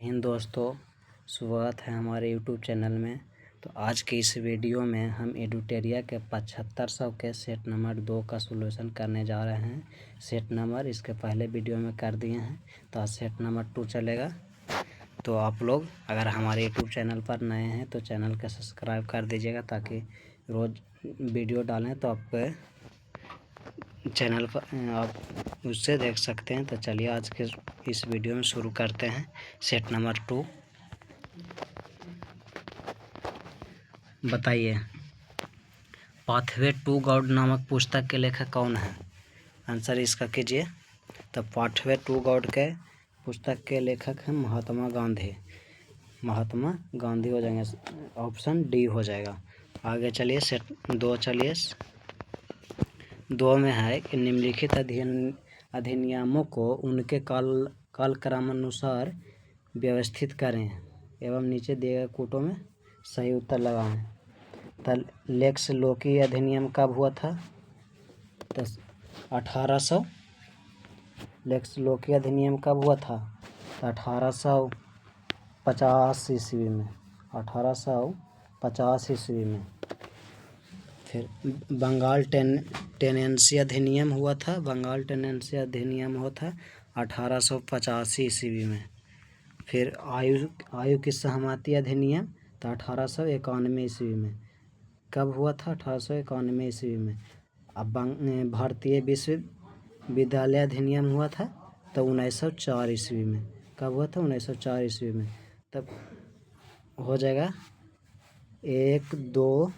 हिंद दोस्तों, स्वागत है हमारे यूट्यूब चैनल में। तो आज के इस वीडियो में हम एडुटेरिया के 7500 के सेट नंबर 2 का सॉल्यूशन करने जा रहे हैं। सेट नंबर इसके पहले वीडियो में कर दिए हैं, तो आज सेट नंबर 2 चलेगा। तो आप लोग अगर हमारे यूट्यूब चैनल पर नए हैं तो चैनल का सब्सक्राइब कर दीजिएगा, ताकि रोज़ वीडियो डालें तो आपके चैनल पर आप उससे देख सकते हैं। तो चलिए आज के इस वीडियो में शुरू करते हैं। सेट नंबर 2 बताइए, पाथवे टू गॉड नामक पुस्तक के लेखक कौन है? आंसर इसका कीजिए। तो पाथवे टू गॉड के पुस्तक के लेखक हैं महात्मा गांधी। महात्मा गांधी हो जाएंगे, ऑप्शन डी हो जाएगा। आगे चलिए सेट 2 चलिए। 2 में है कि निम्नलिखित अधिनियमों को उनके कालक्रमानुसार व्यवस्थित करें एवं नीचे दिए गए कोटों में सही उत्तर लगाएं। तो लेक्स लोकी अधिनियम कब हुआ था? तो 1800। लेक्स लोकी अधिनियम कब हुआ था? तो 1850 ईस्वी में। 1850 ईस्वी में। फिर बंगाल टेनेंसी अधिनियम हुआ था। बंगाल टेनेंसी अधिनियम हुआ था 1885 ईस्वी में। फिर आयु की सहमति अधिनियम तो 1891 ईस्वी में। कब हुआ था? 1891 ईस्वी में। अब भारतीय विश्वविद्यालय अधिनियम हुआ था तो 1904 ईस्वी में। कब हुआ था? 1904 ईस्वी में। तब हो जाएगा 1 2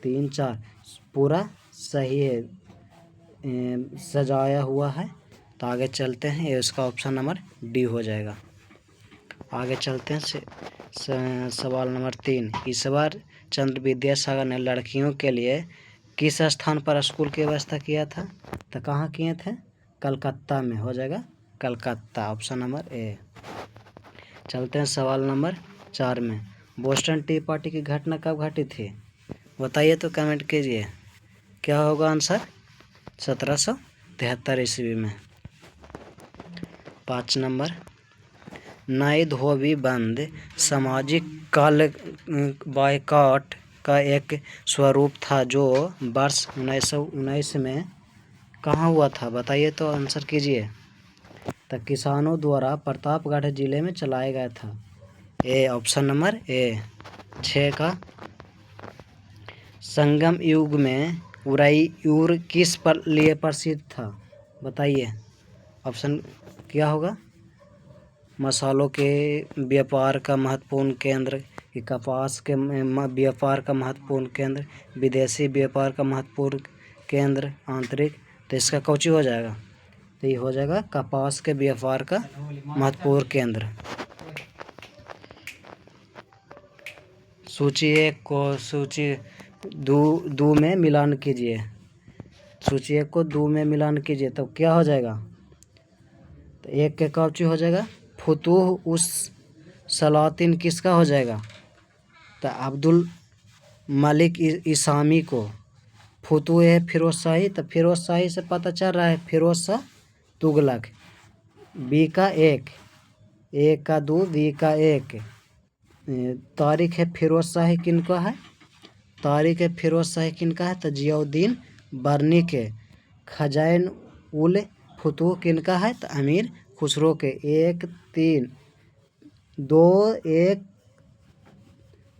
3 4 पूरा सही है, सजाया हुआ है। तो आगे चलते हैं, ये उसका ऑप्शन नंबर डी हो जाएगा। आगे चलते हैं सवाल नंबर 3। ईश्वर चंद्र विद्यासागर ने लड़कियों के लिए किस स्थान पर स्कूल की व्यवस्था किया था? तो कहाँ किए थे? कलकत्ता में। हो जाएगा कलकत्ता, ऑप्शन नंबर ए। चलते हैं सवाल नंबर 4 में। बोस्टन टी पार्टी की घटना कब घटी थी? बताइए तो कमेंट कीजिए, क्या होगा आंसर? 1773 ईस्वी में। 5 नंबर, नई धोबी बंद सामाजिक बायकॉट का एक स्वरूप था जो वर्ष 1919 में कहाँ हुआ था? बताइए तो आंसर कीजिए। तो किसानों द्वारा प्रतापगढ़ जिले में चलाया गया था। ए, ऑप्शन नंबर ए। 6 का, संगम युग में उरैयूर किस लिए प्रसिद्ध था? बताइए, ऑप्शन क्या होगा? मसालों के व्यापार का महत्वपूर्ण केंद्र, कपास के व्यापार का महत्वपूर्ण केंद्र, विदेशी व्यापार का महत्वपूर्ण केंद्र, आंतरिक। तो इसका कौची हो जाएगा? तो ये हो जाएगा कपास के व्यापार का महत्वपूर्ण केंद्र। सूची 1 को सूची 2 में मिलान कीजिए। सूची 1 को 2 में मिलान कीजिए तो क्या हो जाएगा? तो 1 के कौची हो जाएगा? फुतूह उस सलातिन किसका हो जाएगा? तो अब्दुल मलिक इसामी को। फुतूह है फिरोज शाही, तो फिरोज शाही से पता चल रहा है फिरोज शाह तुगलक। बी का 1, ए का 2, बी का 1। तारीख है फिरोज शाही किनका है? तारीख है फिरोज शाही किनका है? तो जियाउद्दीन बर्नी के। खजाइन उल फुतूह किनका है? तो अमीर खुसरो के। 1 3 2 1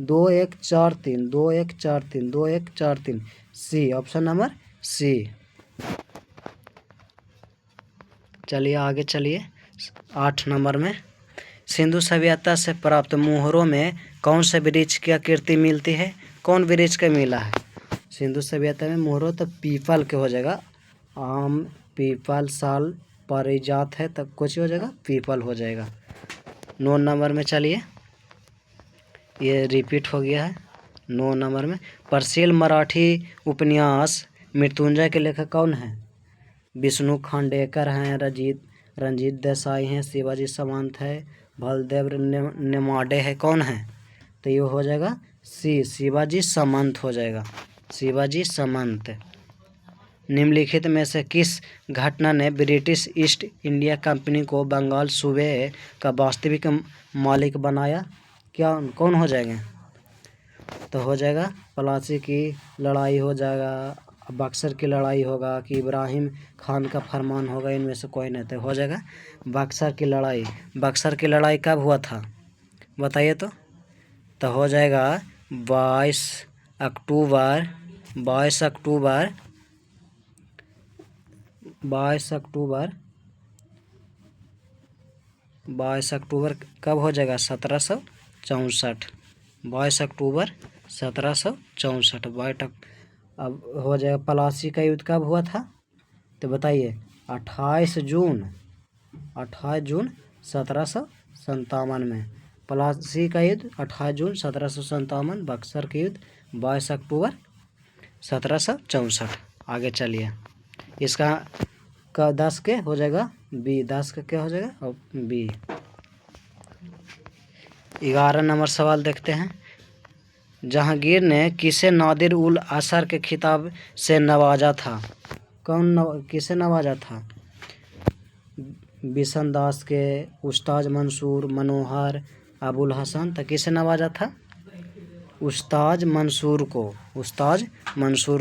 2 1 4 3 2 1 4 3 2 1 4 3 सी, ऑप्शन नंबर सी। चलिए आगे चलिए 8 नंबर में। सिंधु सभ्यता से प्राप्त मोहरों में कौन से वृक्ष की आकृति मिलती है? कौन वृक्ष का मिला है सिंधु सभ्यता में मोहरों? तो पीपल के हो जाएगा। आम, पीपल, साल, पारिजात है तब कुछ हो जाएगा, पीपल हो जाएगा। 9 नंबर में चलिए, ये रिपीट हो गया है। 9 नंबर में, प्रसिद्ध मराठी उपन्यास मृत्युंजय के लेखक कौन है? विष्णु खांडेकर हैं, रंजीत देसाई हैं, शिवाजी सावंत है, बलदेव नेमाडे है। कौन है? तो ये हो जाएगा सी, शिवाजी सामंत हो जाएगा। शिवाजी सामंत। निम्नलिखित में से किस घटना ने ब्रिटिश ईस्ट इंडिया कंपनी को बंगाल सूबे का वास्तविक मालिक बनाया? क्या कौन हो जाएंगे? तो हो जाएगा प्लासी की लड़ाई हो जाएगा, बक्सर की लड़ाई होगा, कि इब्राहिम खान का फरमान होगा, इनमें से कोई नहीं। तो हो जाएगा बक्सर की लड़ाई। बक्सर की लड़ाई कब हुआ था बताइए तो हो जाएगा 22 अक्टूबर 22 अक्टूबर 22 अक्टूबर 22 अक्टूबर कब हो जाएगा? 1764। 22 अक्टूबर 1764 अब हो जाएगा। प्लासी का युद्ध कब हुआ था तो बताइए? 28 जून 1757 में। प्लासी का युद्ध 28 जून 1757। बक्सर के युद्ध 22 अक्टूबर 1764। आगे चलिए, इसका 10 के हो जाएगा बी। 10 का क्या हो जाएगा? और बी। 11 नंबर सवाल देखते हैं। जहांगीर ने किसे नादिर उल असर के खिताब से नवाजा था? किसे नवाजा था? बिशन दास के, उस्ताद मंसूर, मनोहर, अबुल हसन। तो किसे नवाजा था? उस्ताद मंसूर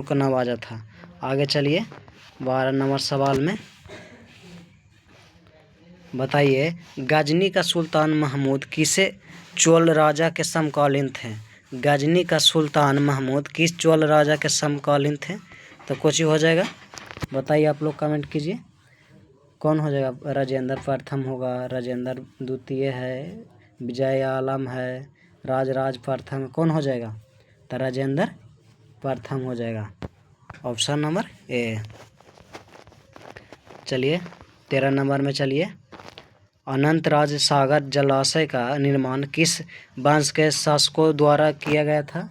को नवाजा था। आगे चलिए 12 नंबर सवाल में बताइए, गजनी का सुल्तान महमूद किसे चोल राजा के समकालीन थे? गजनी का सुल्तान महमूद किस चोल राजा के समकालीन थे? तो कुछ ही हो जाएगा, बताइए आप लोग कमेंट कीजिए। कौन हो जाएगा? राजेंद्र प्रथम होगा, राजेंद्र द्वितीय है, विजय आलम है, राजराज प्रथम। कौन हो जाएगा? तो राजेंद्र प्रथम हो जाएगा, ऑप्शन नंबर ए। चलिए 13 नंबर में चलिए। अनंतराज सागर जलाशय का निर्माण किस वंश के शासकों द्वारा किया गया था?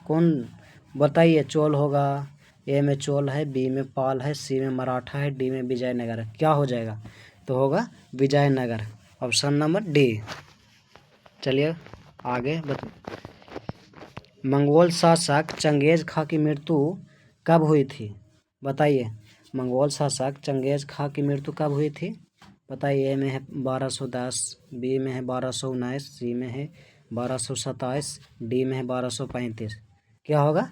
कौन बताइए? चोल होगा, ए में चोल है, बी में पाल है, सी में मराठा है, डी में विजयनगर है। क्या हो जाएगा? तो होगा विजयनगर, ऑप्शन नंबर डी। चलिए आगे मंगोल शासक चंगेज खां की मृत्यु कब हुई थी? बताइए, मंगोल शासक चंगेज खां की मृत्यु कब हुई थी? बताइए, ए में है 1210, बी में है 1219, सी में है 1227, डी में है 1235। क्या होगा?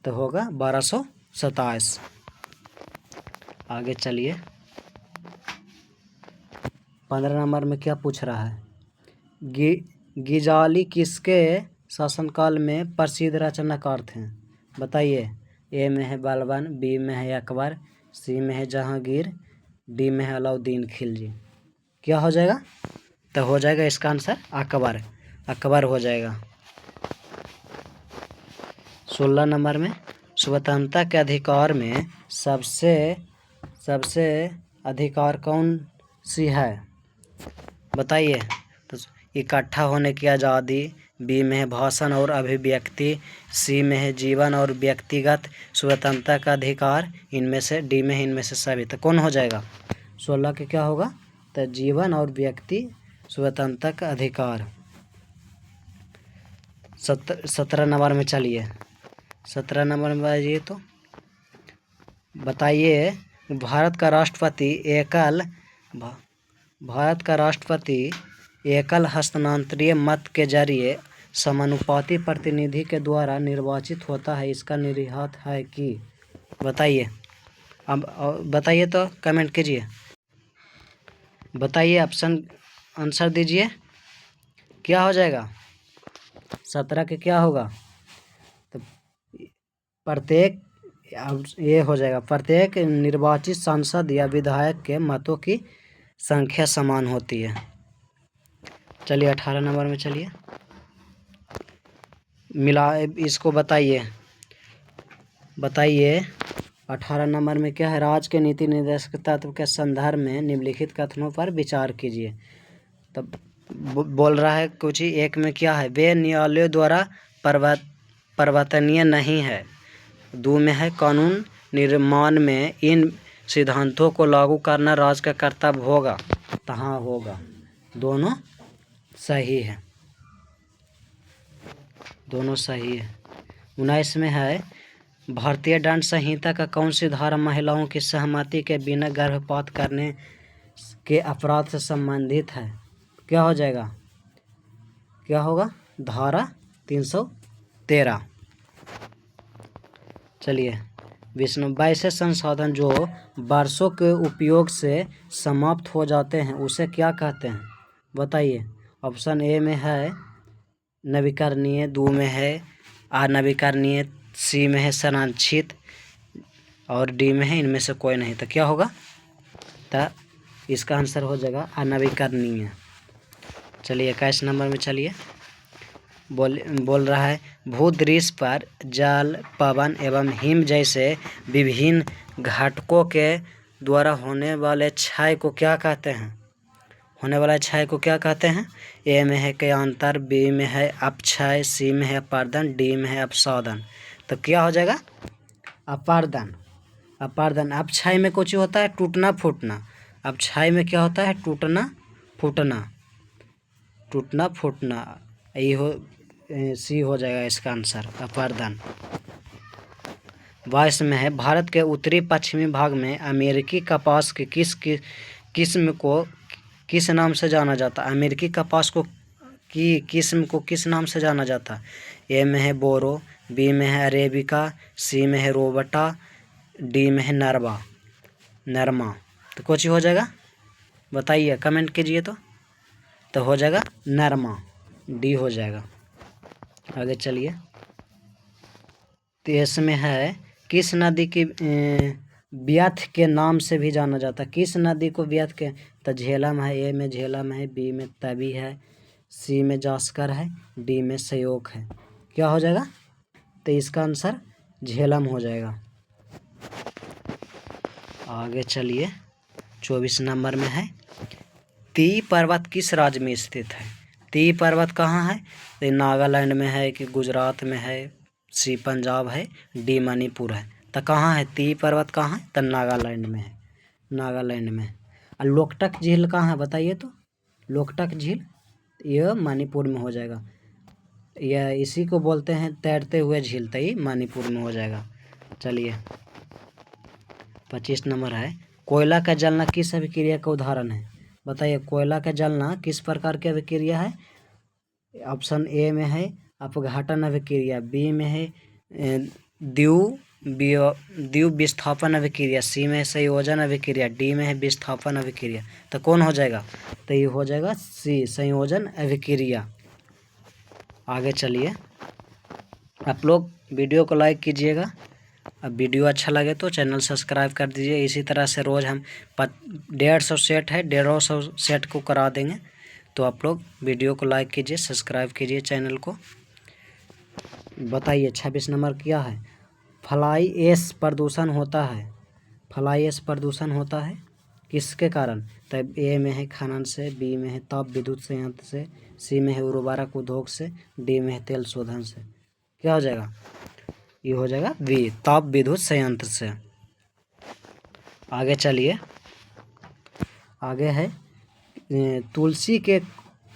तो होगा 1227। आगे चलिए 15 नंबर में क्या पूछ रहा है? गिजाली किसके शासनकाल में प्रसिद्ध रचनाकार थे? बताइए, ए में है बलबन, बी में है अकबर, सी में है जहांगीर, डी में है अलाउद्दीन खिलजी। क्या हो जाएगा? तो हो जाएगा इसका आंसर अकबर हो जाएगा। 16 नंबर में स्वतंत्रता के अधिकार में सबसे अधिकार कौन सी है? बताइए। तो इकट्ठा होने की आज़ादी, बी में है भाषण और अभिव्यक्ति, सी में है जीवन और व्यक्तिगत स्वतंत्रता का अधिकार, इनमें से डी में है इनमें से सभी। तो कौन हो जाएगा? 16 के क्या होगा? तो जीवन और व्यक्ति स्वतंत्रता का अधिकार। 17 नंबर में चलिए, 17 नंबर में आइए तो बताइए, भारत का राष्ट्रपति एकल हस्तांतरीय मत के जरिए समानुपाती प्रतिनिधि के द्वारा निर्वाचित होता है। इसका निहितार्थ है कि? बताइए। अब बताइए तो कमेंट कीजिए, बताइए, ऑप्शन आंसर दीजिए। क्या हो जाएगा? 17 के क्या होगा? तो प्रत्येक, ये हो जाएगा, प्रत्येक निर्वाचित सांसद या विधायक के मतों की संख्या समान होती है। चलिए 18 नंबर में चलिए, इसको बताइए 18 नंबर में क्या है? राज्य के नीति निर्देशक तत्व के संदर्भ में निम्नलिखित कथनों पर विचार कीजिए। तब बोल रहा है कुछ ही। एक में क्या है? वे न्यायालयों द्वारा परिवर्तनीय नहीं है। 2 में है कानून निर्माण में इन सिद्धांतों को लागू करना राज्य का कर्तव्य होगा। तो हाँ होगा, दोनों सही है, दोनों सही है। 19 में है भारतीय दंड संहिता का कौन सी धारा महिलाओं की सहमति के बिना गर्भपात करने के अपराध से संबंधित है? क्या हो जाएगा, क्या होगा? धारा 313। चलिए 22 संसाधन जो वर्षों के उपयोग से समाप्त हो जाते हैं उसे क्या कहते हैं? बताइए। ऑप्शन ए में है नवीकरणीय, 2 में है अनवीकरणीय, सी में है संरक्षित और डी में है इनमें से कोई नहीं। तो क्या होगा? तो इसका आंसर हो जाएगा अनवीकरणीय। चलिए 21 नंबर में चलिए बोल रहा है भूदृश पर जल, पवन एवं हिम जैसे विभिन्न घटकों के द्वारा होने वाले क्षय को क्या कहते हैं? होने वाला क्षय को क्या कहते हैं? ए में है कयांतर, बी में है अपक्षय, सी में है अपर्दन, डी में है अपसादन। तो क्या हो जाएगा? अपर्दन। अपर्दन। अपक्षय में कुछ होता है टूटना फूटना, अपक्षय में क्या होता है? टूटना फूटना, टूटना फूटना। ये हो सी हो जाएगा इसका आंसर, अपर्दन। 22 में है भारत के उत्तरी पश्चिमी भाग में अमेरिकी कपास की किस्म को किस नाम से जाना जाता है? अमेरिकी कपास को की किस्म को किस नाम से जाना जाता है? ए में है बोरो, बी में है अरेबिका, सी में है रोबटा, डी में है नरमा। तो कुछ हो जाएगा? बताइए, कमेंट कीजिए। तो हो जाएगा नरमा, डी हो जाएगा। आगे चलिए 23 में है किस नदी की ब्याथ के नाम से भी जाना जाता है? किस नदी को ब्याथ के? तो झेलम है, ए में झेलम है, बी में तवी है, सी में जास्कर है, डी में सयोग है। क्या हो जाएगा? तो इसका आंसर झेलम हो जाएगा। आगे चलिए 24 नंबर में है ती पर्वत किस राज्य में स्थित है? ती पर्वत कहाँ है? तो नागालैंड में है कि गुजरात में है, सी पंजाब है, डी मणिपुर है। तो कहाँ है ती पर्वत? कहाँ है? तो नागालैंड में है, नागालैंड में। और लोकटक झील कहाँ है बताइए? तो लोकटक झील यह मणिपुर में हो जाएगा। यह इसी को बोलते हैं तैरते हुए झील, तो ये मणिपुर में हो जाएगा। चलिए 25 नंबर है कोयला का जलना किस अभिक्रिया का उदाहरण है? बताइए, कोयला का जलना किस प्रकार की अभिक्रिया है? ऑप्शन ए में है अपघटन अभिक्रिया, बी में है द्वितीय विस्थापन अभिक्रिया, सी में है संयोजन अभिक्रिया, डी में है विस्थापन अभिक्रिया। तो कौन हो जाएगा? तो ये हो जाएगा सी, संयोजन अभिक्रिया। आगे चलिए, आप लोग वीडियो को लाइक कीजिएगा, अब वीडियो अच्छा लगे तो चैनल सब्सक्राइब कर दीजिए। इसी तरह से रोज़ हम 150 सेट है, 150 सेट को करा देंगे। तो आप लोग वीडियो को लाइक कीजिए, सब्सक्राइब कीजिए चैनल को। बताइए 26 नंबर क्या है? फ्लाई ऐश प्रदूषण होता है, फ्लाई ऐश प्रदूषण होता है किसके कारण? तब ए में है खनन से, बी में है ताप विद्युत संयंत्र से, सी में है उर्वरक उद्योग से, डी में है तेल शोधन से। क्या हो जाएगा? ये हो जाएगा बी, ताप विद्युत संयंत्र से। आगे चलिए, आगे है तुलसी के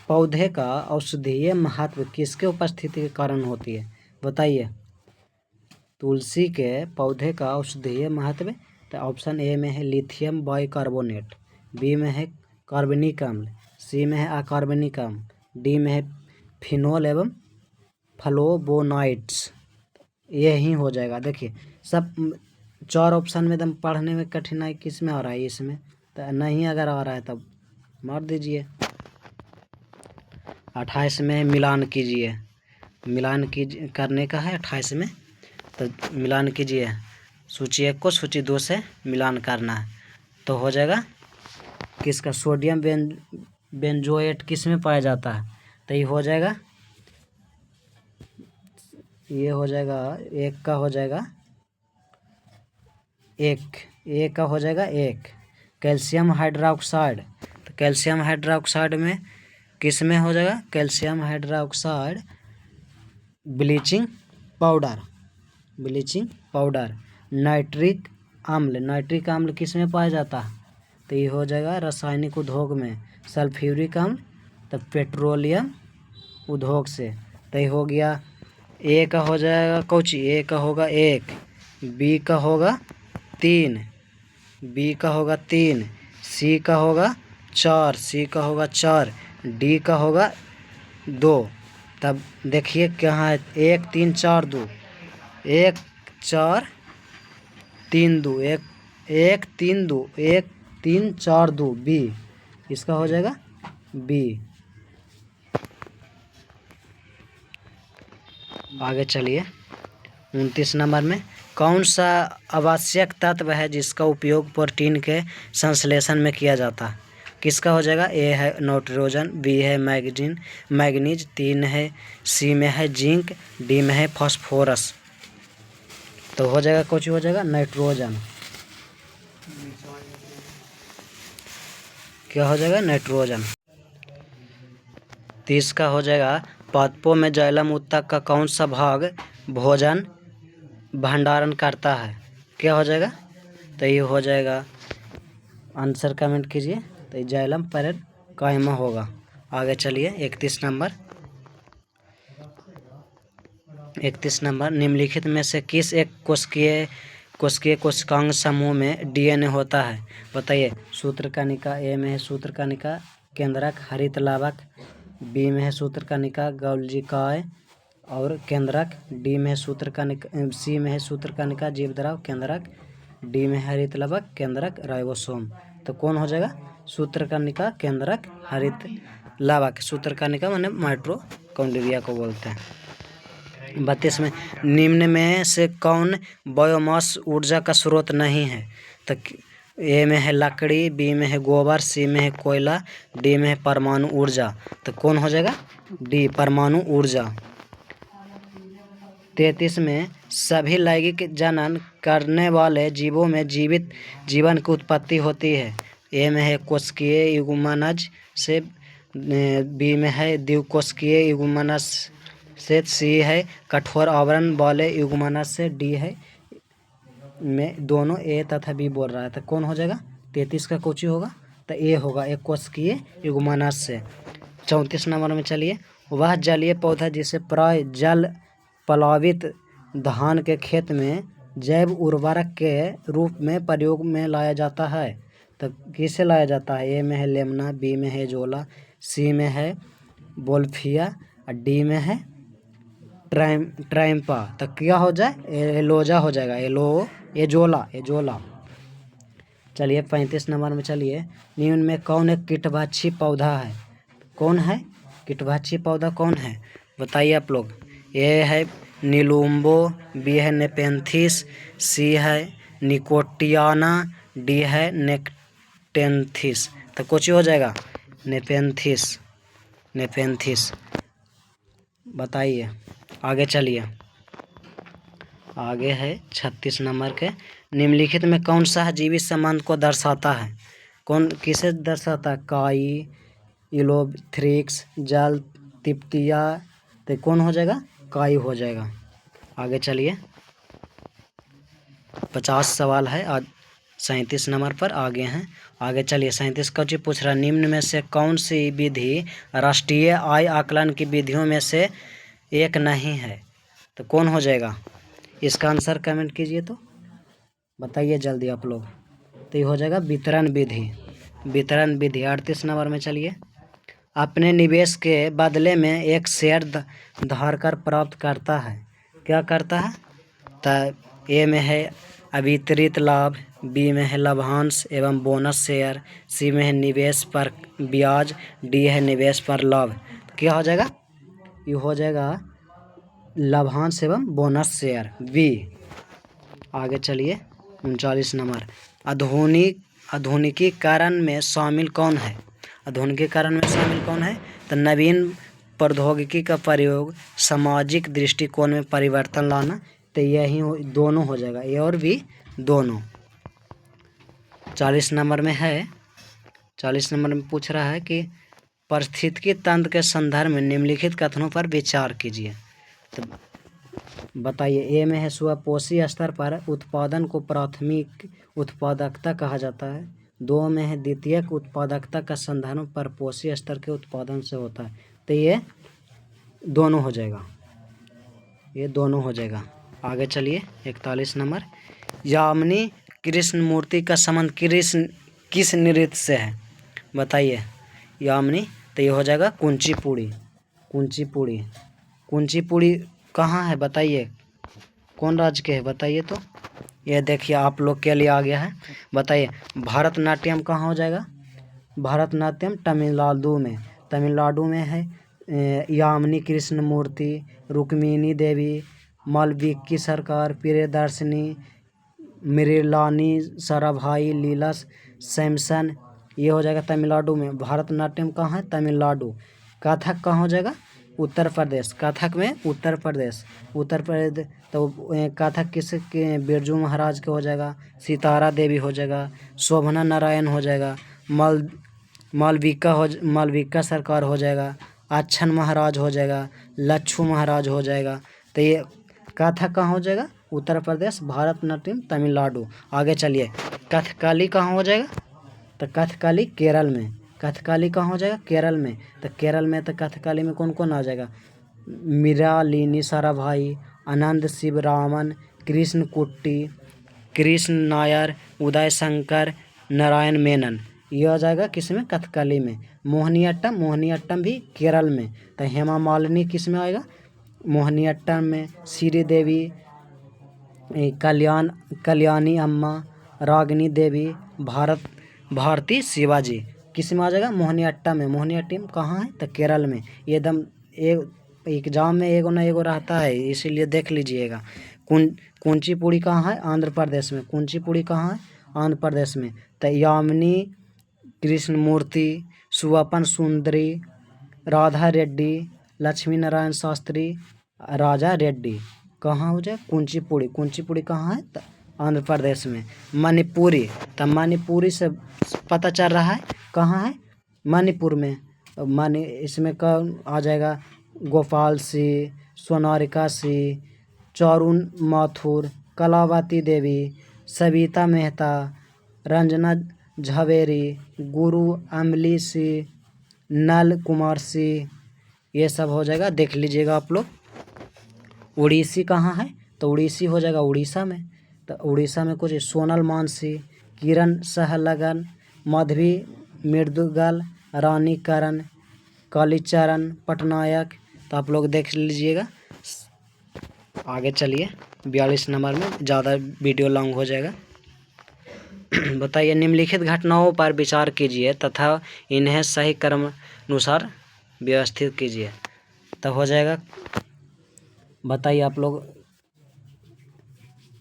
पौधे का औषधीय महत्व किसके उपस्थिति के कारण होती है? बताइए, तुलसी के पौधे का औषधीय महत्व। तो ऑप्शन ए में है लिथियम बाइकार्बोनेट, बी में है कार्बनिक अम्ल, सी में है अकार्बनिक अम्ल, डी में है फिनोल एवं फ्लोवोनोइड्स। यही हो जाएगा। देखिए सब 4 ऑप्शन में एकदम पढ़ने में कठिनाई किस में आ रहा है? इसमें तो नहीं अगर आ रहा है तब मार दीजिए। 28 में मिलान कीजिए, मिलान करने का है 28 में। तो मिलान कीजिए, सूची 1 को सूची 2 से मिलान करना है। तो हो जाएगा किसका? सोडियम बेंजोएट किस में पाया जाता है? तो ये हो जाएगा, ये हो जाएगा एक का हो जाएगा एक का हो जाएगा एक कैल्शियम हाइड्रोक्साइड। तो कैल्शियम हाइड्रोक्साइड में किस में हो जाएगा? Calcium hydroxide bleaching powder. Nitric अम्ल किस में पाया जाता है? तो ये हो जाएगा रासायनिक उद्योग में। सल्फ्यूरिक अम्ल तो पेट्रोलियम उद्योग से। तो ये हो गया ए का हो जाएगा कौची? ए का होगा एक बी का होगा 3, बी का होगा 3, सी का होगा 4, सी का होगा 4, डी का होगा 2। तब देखिए कहाँ है 1 3 4 2, 1 4 3 2, 1 3 2, 1 3 4 2, बी इसका हो जाएगा बी। आगे चलिए 29 नंबर में कौन सा आवश्यक तत्व है जिसका उपयोग प्रोटीन के संश्लेषण में किया जाता है? किसका हो जाएगा? ए है नाइट्रोजन, बी है मैग्नीज, 3 है सी में है जिंक, डी में है फास्फोरस। तो हो जाएगा कौन हो जाएगा? नाइट्रोजन। क्या हो जाएगा? नाइट्रोजन। 30 का हो जाएगा पादपों में जाइलम उत्तक का कौन सा भाग भोजन भंडारण करता है? क्या हो जाएगा? तो ये हो जाएगा, आंसर कमेंट कीजिए। तो जाइलम पैरेन्काइमा होगा। आगे चलिए 31 नंबर। 31 नंबर निम्नलिखित में से किस एक कोशिकीय कोशिकांग समूह में डीएनए होता है? बताइए। सूत्रकनिका, ए में है सूत्रकनिका केंद्रक हरित लाभक, बी में है सूत्रकनिका गोल्जिकाय और केंद्रक, डी में है सूत्रकनिका, सी में है सूत्रकनिका जीवद्रव केंद्रक, डी में हरित लाभक केंद्रक राइबोसोम। तो कौन हो जाएगा? सूत्रकनिका केंद्रक हरित लाभक। सूत्रकनिका माने माइटोकॉन्ड्रिया को बोलते हैं। 32 में निम्न में से कौन बायोमास ऊर्जा का स्रोत नहीं है? तो ए में है लकड़ी, बी में है गोबर, सी में है कोयला, डी में है परमाणु ऊर्जा। तो कौन हो जाएगा? डी परमाणु ऊर्जा। 33 में सभी लैंगिक जनन करने वाले जीवों में जीवित जीवन की उत्पत्ति होती है। ए में है कोशिकीय युग्मनज से, बी में है द्विकोशिकीय युग्मनज से, सी है कठोर आवरण वाले युग्मनज से, डी है में दोनों ए तथा बी बोल रहा है। तो कौन हो जाएगा? 33 का कोची होगा? तो ए होगा, एक कोशिकीय युग्मनज से। 34 नंबर में चलिए। वह जलीय पौधा जिसे प्राय जल प्लावित धान के खेत में जैव उर्वरक के रूप में प्रयोग में लाया जाता है। तो किसे लाया जाता है? ए में है लेमना, बी में है जोला, सी में है बोल्फिया और डी में है ट्राइम्पा। तो क्या हो जाए? एलोजा हो जाएगा, एजोला। चलिए 35 नंबर में चलिए। निम्न में कौन एक कीटभक्षी पौधा है? कौन है कीटभक्षी पौधा? कौन है बताइए आप लोग। ए है नीलुम्बो, बी है नेपेंथिस, सी है निकोटियाना, डी है नेक्टेंथिस। तो कुछ हो जाएगा नेपेंथिस। बताइए। आगे चलिए। आगे है 36 नंबर के। निम्नलिखित में कौन सहजीवी संबंध को दर्शाता है? कौन किसे दर्शाता है? काई, इलोथ्रिक्स, जल, तिप्तिया। तो कौन हो जाएगा? काई हो जाएगा। आगे चलिए 50 सवाल है आज 37 नंबर पर आगे हैं। आगे चलिए 37 का जी पूछ रहा है। निम्न में से कौन सी विधि राष्ट्रीय आय आकलन की विधियों में से एक नहीं है? तो कौन हो जाएगा? इसका आंसर कमेंट कीजिए। तो बताइए जल्दी आप लोग। तो ये हो जाएगा वितरण विधि। 38 नंबर में चलिए। अपने निवेश के बदले में एक शेयर धारकर प्राप्त करता है। क्या करता है? तो ए में है अवितरित लाभ, बी में है लाभांश एवं बोनस शेयर, सी में है निवेश पर ब्याज, डी है निवेश पर लाभ। तो क्या हो जाएगा? ये हो जाएगा लाभांश एवं बोनस शेयर, बी। आगे चलिए 39 नंबर। आधुनिकीकरण में शामिल कौन है? आधुनिकीकरण में शामिल कौन है? तो नवीन प्रौद्योगिकी का प्रयोग, सामाजिक दृष्टिकोण में परिवर्तन लाना। तो यही दोनों हो जाएगा, ए और बी दोनों। 40 नंबर में है। 40 नंबर में पूछ रहा है कि पारिस्थितिकी तंत्र के संदर्भ में निम्नलिखित कथनों पर विचार कीजिए। तो बताइए। ए में है स्वपोषी स्तर पर उत्पादन को प्राथमिक उत्पादकता कहा जाता है। 2 में है द्वितीयक उत्पादकता का संदर्भ पर पोषी स्तर के उत्पादन से होता है। तो ये दोनों हो जाएगा, ये दोनों हो जाएगा। आगे चलिए 41 नंबर, यामिनी कृष्ण मूर्ति का संबंध किस नृत्य से है? बताइए। यामिनी, तो ये हो जाएगा कुचिपुड़ी। कुचिपुड़ी, कुचिपुड़ी कहाँ है बताइए, कौन राज्य के है बताइए तो। ये देखिए आप लोग के लिए आ गया है, बताइए। भरतनाट्यम कहाँ हो जाएगा? भरतनाट्यम तमिलनाडु में, तमिलनाडु में है। यामिनी कृष्ण मूर्ति, रुक्मिणी देवी, मालविकी सरकार, प्रियदर्शनी, मृणालिनी साराभाई, लीला सैमसन, ये हो जाएगा तमिलनाडु में। भरतनाट्यम कहाँ है? तमिलनाडु। कथक कहाँ हो जाएगा? उत्तर प्रदेश। कथक में उत्तर प्रदेश, उत्तर प्रदेश। तो कथक किसके? बिरजू महाराज के हो जाएगा। सितारा देवी हो जाएगा। शोभना नारायण हो जाएगा। मालविका सरकार हो जाएगा। अच्छन महाराज हो जाएगा। लच्छू महाराज हो जाएगा। तो ये कथक कहाँ हो जाएगा? उत्तर प्रदेश। भरतनाट्यम तमिलनाडु। आगे चलिए, कथकली कहाँ हो जाएगा? तो कथकली केरल में। कथकली कहाँ हो जाएगा? केरल में। तो केरल में तो कथकली में कौन कौन आ जाएगा? मृणालिनी साराभाई, आनंद शिवरामन, कृष्ण कुट्टी, कृष्ण नायर, उदय शंकर, नारायण मेनन, ये आ जाएगा किसमें? कथकली में। मोहिनीअट्टम, मोहिनीअट्टम भी केरल में। तो हेमा मालिनी किस में आएगा? मोहिनीअट्टम में। श्रीदेवी, कल्याणी अम्मा, रागिनी देवी, भारती शिवाजी, किस में आ जाएगा? मोहिनीअट्टम में। मोहिनीअट्टम कहाँ है? तो केरल में। ये एकदम एग्जाम में एगो ना एगो रहता है, इसीलिए देख लीजिएगा। कुचिपुड़ी कहाँ है? आंध्र प्रदेश में। कुचिपुड़ी कहाँ है? आंध्र प्रदेश में। तो यामिनी कृष्ण मूर्ति, सुवपन सुंदरी, राधा रेड्डी, लक्ष्मी नारायण शास्त्री, राजा रेड्डी, कहाँ हो जाए? कुचिपुड़ी। कुचिपुड़ी कहाँ है? तो आंध्र प्रदेश में। मणिपुरी, तो मणिपुरी से पता चल रहा है कहाँ है? मणिपुर में। इसमें कौन आ जाएगा? गोपाल सिंह, सोनारिका सिंह, चारुण माथुर, कलावती देवी, सविता मेहता, रंजना झवेरी, गुरु अमली सिंह, नल कुमार सिंह, ये सब हो जाएगा, देख लीजिएगा आप लोग। उड़ीसी कहाँ है? तो उड़ीसी हो जाएगा उड़ीसा में। तो उड़ीसा में कुछ सोनल मानसी, किरण सहलगन, माधवी मृदुगल, रानी करण, कालीचरण पटनायक, तो आप लोग देख लीजिएगा। आगे चलिए 42 नंबर में, ज़्यादा वीडियो लॉन्ग हो जाएगा। बताइए, निम्नलिखित घटनाओं पर विचार कीजिए तथा इन्हें सही क्रम अनुसार व्यवस्थित कीजिए। तो हो जाएगा, बताइए आप लोग,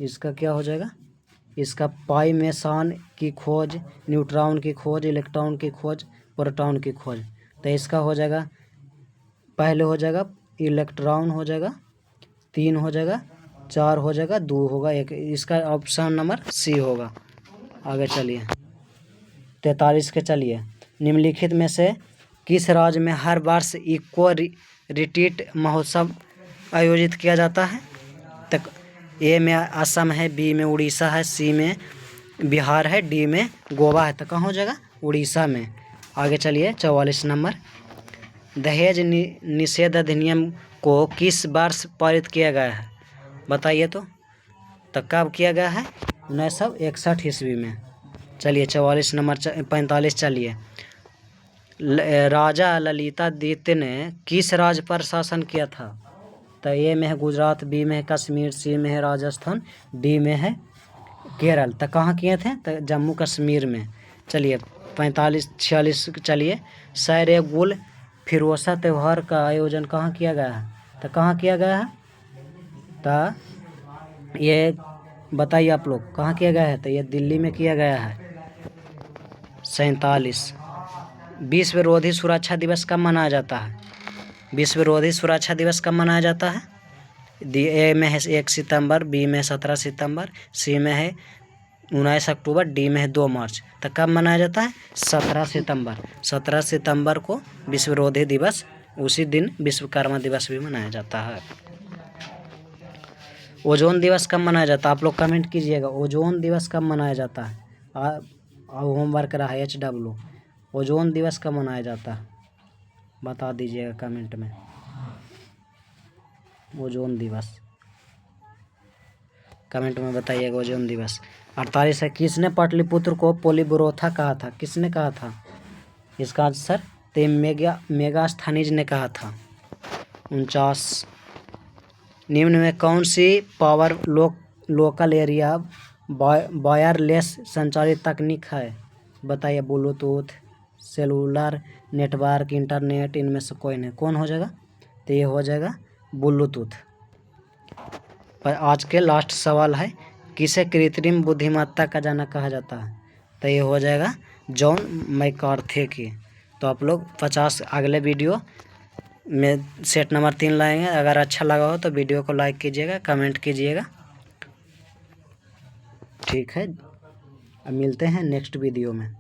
इसका क्या हो जाएगा? इसका पाई मेसान की खोज, न्यूट्रॉन की खोज, इलेक्ट्रॉन की खोज, प्रोटॉन की खोज। तो इसका हो जाएगा, पहले हो जाएगा इलेक्ट्रॉन हो जाएगा, 3 हो जाएगा, 4 हो जाएगा, 2 होगा, 1। इसका ऑप्शन नंबर सी होगा। आगे चलिए 43 के चलिए, निम्नलिखित में से किस राज्य में हर वर्ष इको रिट्रीट महोत्सव आयोजित किया जाता है? तो ए में असम है, बी में उड़ीसा है, सी में बिहार है, डी में गोवा है। तो कहाँ हो जाएगा? उड़ीसा में। आगे चलिए 44 नंबर, दहेज निषेध अधिनियम को किस वर्ष पारित किया गया है? बताइए तो कब किया गया है? 1961 ईस्वी में। चलिए 44 नंबर 45 चलिए, राजा ललितादित्य ने किस राज्य पर शासन किया था? तो ए में है गुजरात, बी में है कश्मीर, सी में है राजस्थान, डी में है केरल। तो कहाँ किए थे? तो जम्मू कश्मीर में। चलिए 46 चलिए, सैर गुल फिरोसा त्यौहार का आयोजन कहाँ किया गया है? तो कहाँ किया गया है? तो ये बताइए आप लोग, कहाँ किया गया है? तो ये दिल्ली में किया गया है। 47, विश्व रोधी सुरक्षा दिवस कब मनाया जाता है? विश्व रोधी सुरक्षा दिवस कब मनाया जाता है? ए में है 1 सितंबर, बी में 17 सितंबर, सी में है 19 अक्टूबर, डी में है 2 मार्च। तो कब मनाया जाता है? 17 सितंबर। 17 सितंबर को विश्व रोधी दिवस, उसी दिन विश्वकर्मा दिवस भी मनाया जाता है। ओजोन दिवस कब मनाया जाता है? आप लोग कमेंट कीजिएगा, ओजोन दिवस कब मनाया जाता है? होमवर्क रहा है HW, ओजोन दिवस कब मनाया जाता है? बता दीजिएगा कमेंट में, ओजोन दिवस। कमेंट में बताइएगा ओजोन दिवस। 48 है, किसने पाटलिपुत्र को पोलीबुरोथा कहा था? किसने कहा था? इसका आंसर तो मेगास्थनीज ने कहा था। 49, निम्न में कौन सी पावर लोकल एरिया वायरलेस संचारित तकनीक है? बताइए। ब्लूटूथ, सेलुलर नेटवर्क, इंटरनेट, इनमें से कोई नहीं। कौन हो जाएगा? तो ये हो जाएगा ब्लूटूथ। पर आज के लास्ट सवाल है, किसे कृत्रिम बुद्धिमत्ता का जनक कहा जाता है? तो ये हो जाएगा जॉन मैकार्थी की। तो आप लोग 50 अगले वीडियो में सेट नंबर 3 लाएंगे। अगर अच्छा लगा हो तो वीडियो को लाइक कीजिएगा, कमेंट कीजिएगा। ठीक है, अब मिलते हैं नेक्स्ट वीडियो में।